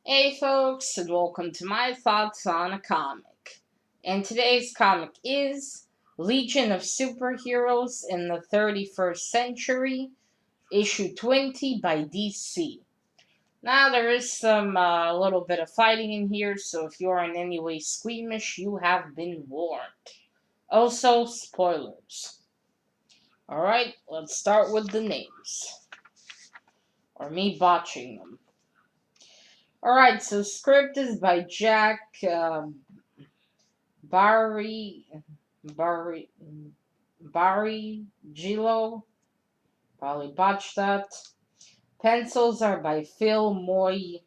Hey folks, and welcome to my thoughts on a comic. And today's comic is Legion of Superheroes in the 31st Century, issue 20 by DC. Now there is some little bit of fighting in here, so if you're in any way squeamish, you have been warned. Also, spoilers. Alright, let's start with the names. Or me botching them. Alright, so script is by Jack Barry Barry Barry Gilo. Probably botched that. Pencils are by Phil Moy.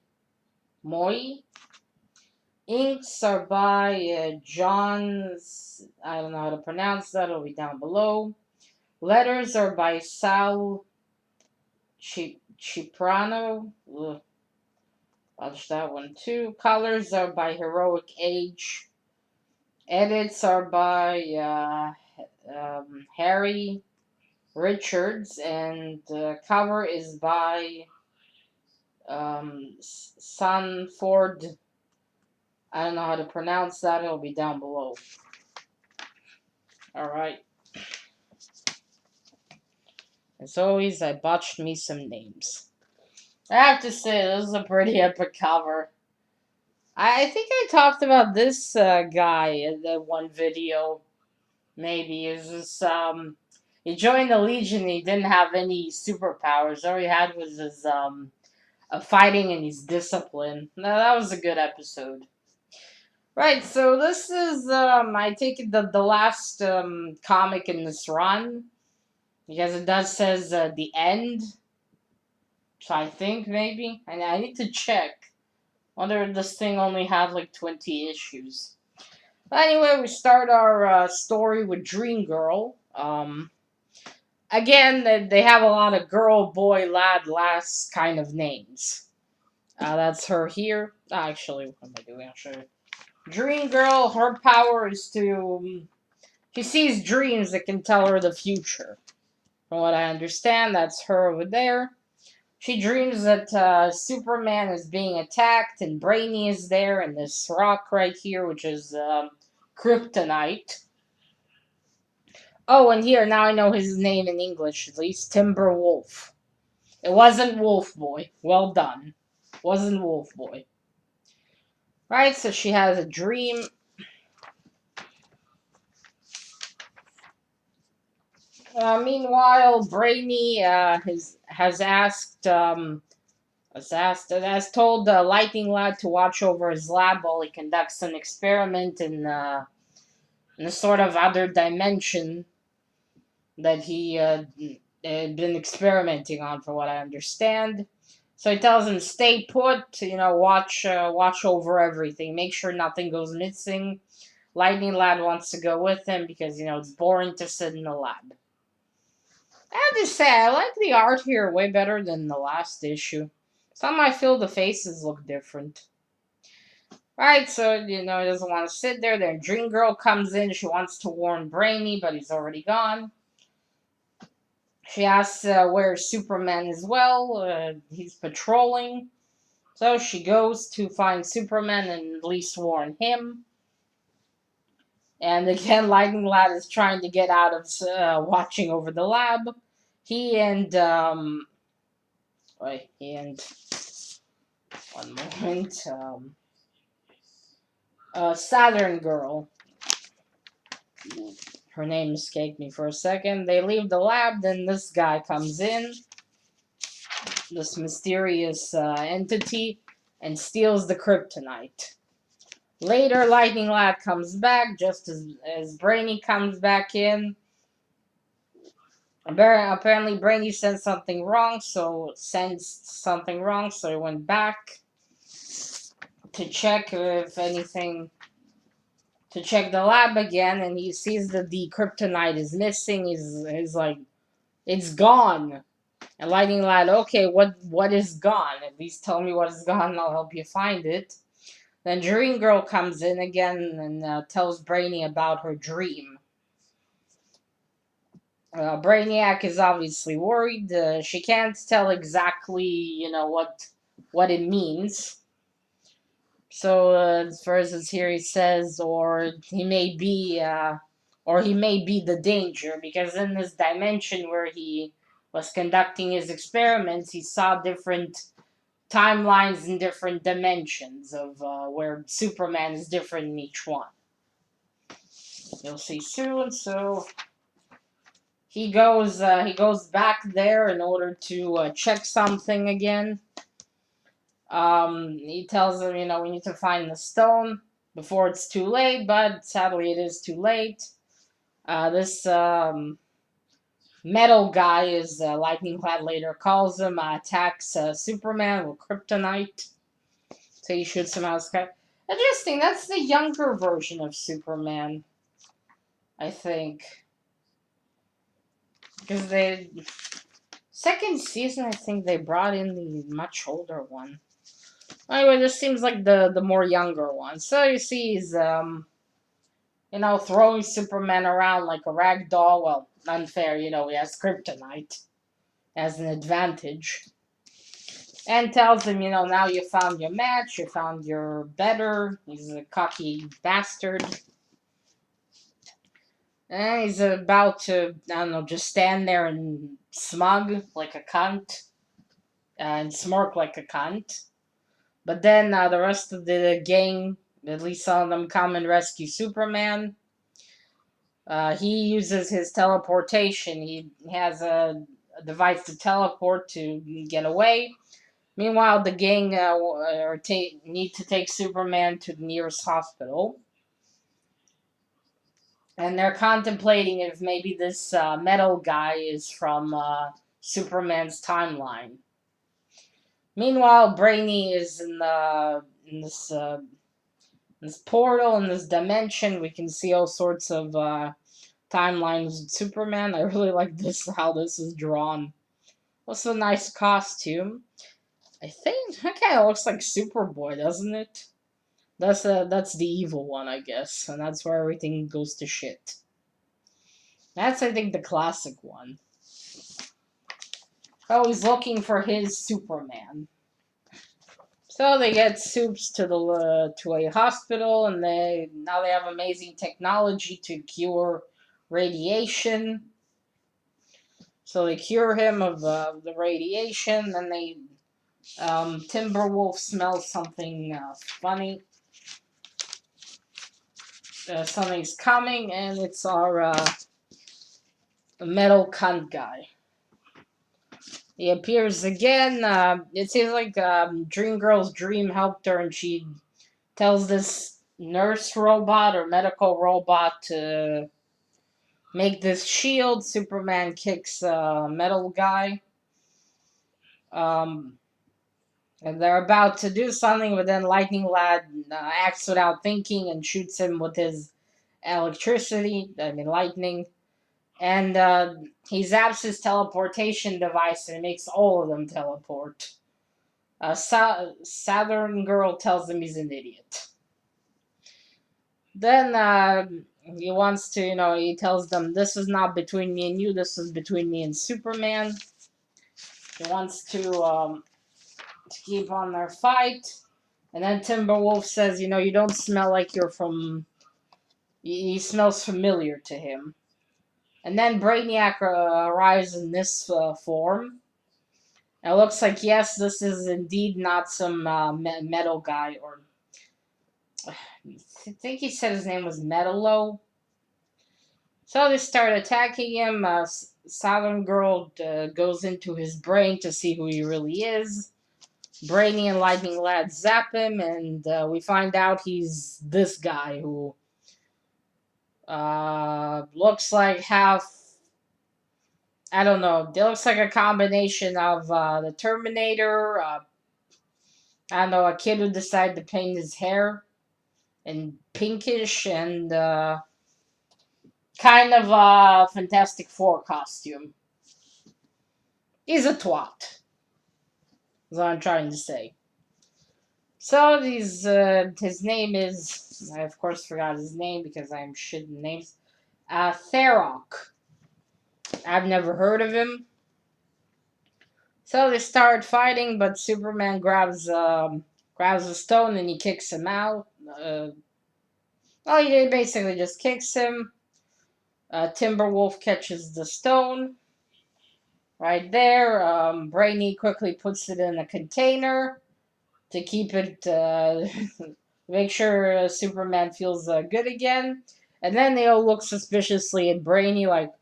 Inks are by John. I don't know how to pronounce that. It'll be down below. Letters are by Sal Cipriano. Watch that one too. Colors are by Heroic Age. Edits are by Harry Richards, and the cover is by Sanford. I don't know how to pronounce that. It'll be down below. Alright. As always, I botched me some names. I have to say, this is a pretty epic cover. I think I talked about this guy in the one video. Maybe is this he joined the Legion. He didn't have any superpowers. All he had was his fighting and his discipline. No, that was a good episode. Right, so this is I take it the last comic in this run because it does says the end. So I think maybe I need to check whether this thing only had like 20 issues. But anyway, we start our story with Dream Girl. Again, they have a lot of girl, boy, lad, lass kind of names. That's her here. Actually, what am I doing? I'll show you. Dream Girl, her power is to. She sees dreams that can tell her the future. From what I understand, that's her over there. She dreams that Superman is being attacked and Brainy is there, and this rock right here, which is kryptonite. Oh, and here, now I know his name in English, at least. Timber Wolf. It wasn't Wolf Boy. Well done. Wasn't Wolf Boy. Right, so she has a dream. Meanwhile, Brainy has told the Lightning Lad to watch over his lab while he conducts an experiment in a sort of other dimension that he had been experimenting on, for what I understand. So he tells him, "Stay put. Watch over everything. Make sure nothing goes missing." Lightning Lad wants to go with him because it's boring to sit in the lab. I have to say, I like the art here way better than the last issue. Some I feel the faces look different. Right, so he doesn't want to sit there. Then Dream Girl comes in. She wants to warn Brainy, but he's already gone. She asks where Superman is. He's patrolling. So she goes to find Superman and at least warn him. And again, Lightning Lad is trying to get out of watching over the lab. He and one moment. Saturn Girl. Her name escaped me for a second. They leave the lab, then this guy comes in. This mysterious entity. And steals the kryptonite. Later, Lightning Lad comes back just as Brainy comes back in. Apparently, Brainy sensed something wrong, so he went back to check if anything. To check the lab again, and he sees that the kryptonite is missing. He's like, it's gone. And Lightning Lad, okay, what is gone? At least tell me what is gone, and I'll help you find it. Then Dream Girl comes in again and tells Brainy about her dream. Brainiac is obviously worried. She can't tell exactly, what it means. So as far as here he says, or he may be the danger, because in this dimension where he was conducting his experiments, he saw different timelines in different dimensions of where Superman is different in each one. You'll see soon. So he goes back there in order to check something again. He tells them, we need to find the stone before it's too late, but sadly it is too late. This metal guy is Lightning Clad later calls him, attacks Superman with kryptonite. So he shoots him out of the sky. Interesting, that's the younger version of Superman, I think. Because they second season, I think they brought in the much older one. Anyway, this seems like the more younger one. So you see, he's throwing Superman around like a rag doll. Well, unfair, he has kryptonite as an advantage, and tells him, now you found your match, you found your better. He's a cocky bastard, and he's about to, I don't know, just stand there and smug like a cunt, and smirk like a cunt. But then the rest of the gang, at least some of them, come and rescue Superman. He uses his teleportation. He has a device to teleport to get away. Meanwhile, the gang need to take Superman to the nearest hospital. And they're contemplating if maybe this metal guy is from Superman's timeline. Meanwhile, Brainy is in this portal, in this dimension. We can see all sorts of timelines with Superman. I really like this, how this is drawn. Also a nice costume. I think that kind of looks like Superboy, doesn't it? That's the evil one, I guess, and that's where everything goes to shit. That's, I think, the classic one. Oh, he's looking for his Superman. So they get Supes to a hospital, and now they have amazing technology to cure radiation. So they cure him of the radiation. Then Timberwolf smells something funny. Something's coming, and it's our metal cunt guy. He appears again. It seems like Dream Girl's dream helped her, and she tells this nurse robot or medical robot to make this shield. Superman kicks metal guy. Um, and they're about to do something, but then Lightning Lad acts without thinking and shoots him with his lightning. And he zaps his teleportation device, and it makes all of them teleport. Southern Girl tells him he's an idiot. Then he wants to, he tells them, this is not between me and you, this is between me and Superman. He wants to keep on their fight. And then Timberwolf says, you don't smell like you're from. He smells familiar to him. And then Brainiac arrives in this form. It looks like, yes, this is indeed not some metal guy, or I think he said his name was Metalo. So they start attacking him. Southern Girl goes into his brain to see who he really is. Brainy and Lightning Lad zap him, and we find out he's this guy who looks like half. I don't know. It looks like a combination of the Terminator. I don't know, a kid who decided to paint his hair in pinkish, and kind of a Fantastic Four costume. He's a twat. Is what I'm trying to say. So his name is, I of course forgot his name because I'm shit in names. Tharok. I've never heard of him. So they start fighting, but Superman grabs grabs a stone and he kicks him out. Oh, he basically just kicks him. Timberwolf catches the stone right there. Brainy quickly puts it in a container to keep it, make sure Superman feels good again. And then they all look suspiciously at Brainy like,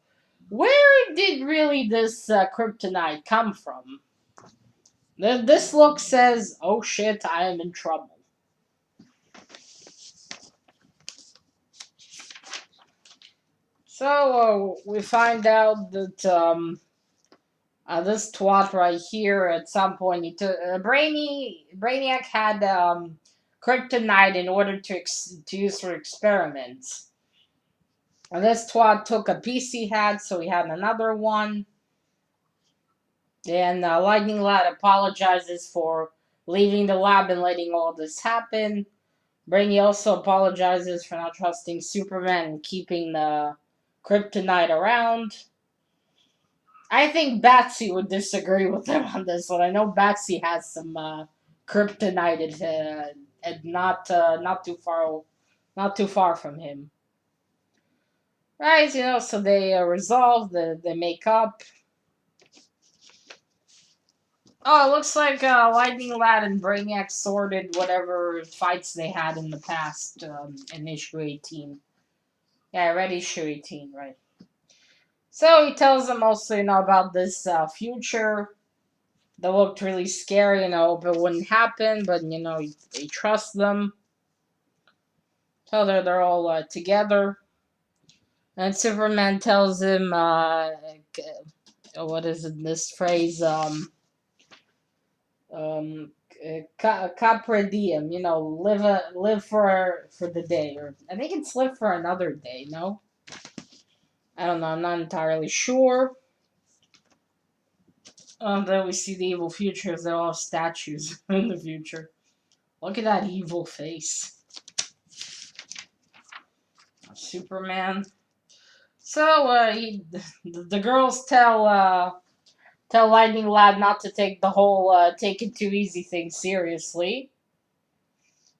where did really this kryptonite come from? This look says, oh shit, I am in trouble. So we find out that this twat right here at some point he took Brainiac had kryptonite in order to use for experiments. And this twat took a piece he had, so he had another one. And Lightning Lad apologizes for leaving the lab and letting all this happen. Brainy also apologizes for not trusting Superman and keeping the kryptonite around. I think Batsy would disagree with him on this one. I know Batsy has some kryptonite and not too far from him. Right, so they resolve, they make up. Oh, it looks like Lightning Lad and Brainiac sorted whatever fights they had in the past in issue 18. Yeah, I read issue 18, right. So he tells them also, about this future that looked really scary, if it wouldn't happen, but, they trust them. So they're all together. And Superman tells him, what is it, this phrase, capre diem, live for the day, or I think it's live for another day. No, I don't know. I'm not entirely sure. Then we see the evil futures. They're all statues in the future. Look at that evil face, Superman. So the girls tell Lightning Lad not to take the whole take it too easy thing seriously.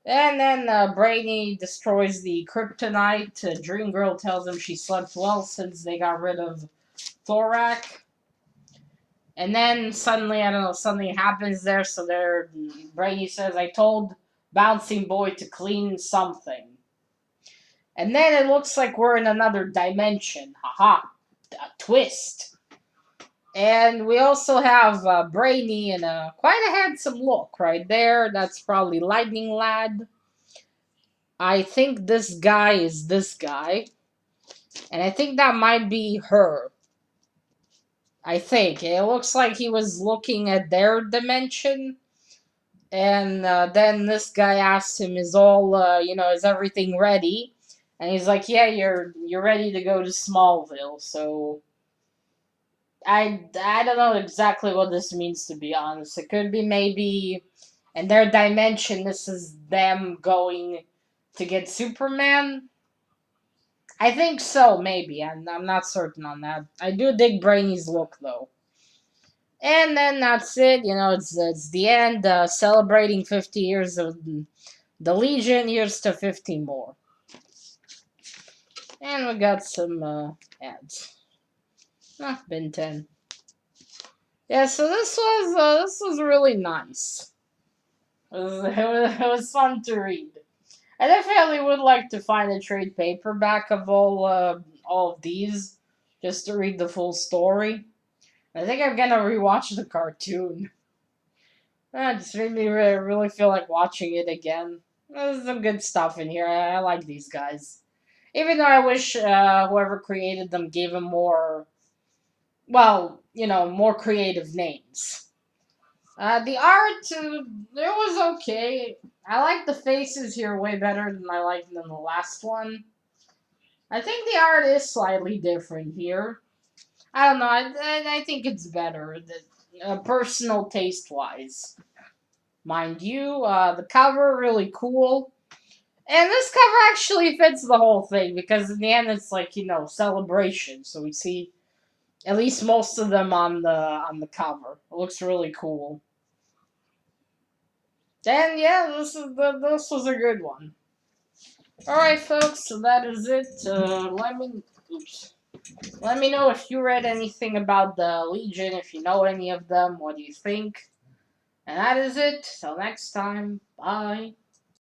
And then Brainy destroys the kryptonite. Dream Girl tells him she slept well since they got rid of Thorak. And then suddenly, I don't know, something happens there. So Brainy says, I told Bouncing Boy to clean something. And then it looks like we're in another dimension. Haha. A twist. And we also have Brainy in quite a handsome look right there. That's probably Lightning Lad. I think this guy is this guy. And I think that might be her. I think. It looks like he was looking at their dimension. And then this guy asks him, is everything ready? And he's like, yeah, you're ready to go to Smallville. So I don't know exactly what this means, to be honest. It could be maybe in their dimension, this is them going to get Superman. I think so, maybe. I'm not certain on that. I do dig Brainy's look, though. And then that's it. It's the end. Celebrating 50 years of the Legion. Here's to 50 more. And we got some ads. Been 10. Yeah, so this was really nice. It was fun to read. I definitely would like to find a trade paperback of all of these, just to read the full story. I think I'm gonna rewatch the cartoon. It just made me really feel like watching it again. There's some good stuff in here. I like these guys. Even though I wish whoever created them gave them more, more creative names. The art, it was okay. I like the faces here way better than I liked them in the last one. I think the art is slightly different here. I don't know. I think it's better, personal taste wise, mind you. The cover really cool, and this cover actually fits the whole thing because in the end it's like celebration. So we see at least most of them on the cover. It looks really cool. And yeah, this was a good one. All right, folks. So that is it. Oops. Let me know if you read anything about the Legion. If you know any of them, what do you think? And that is it. Till next time. Bye.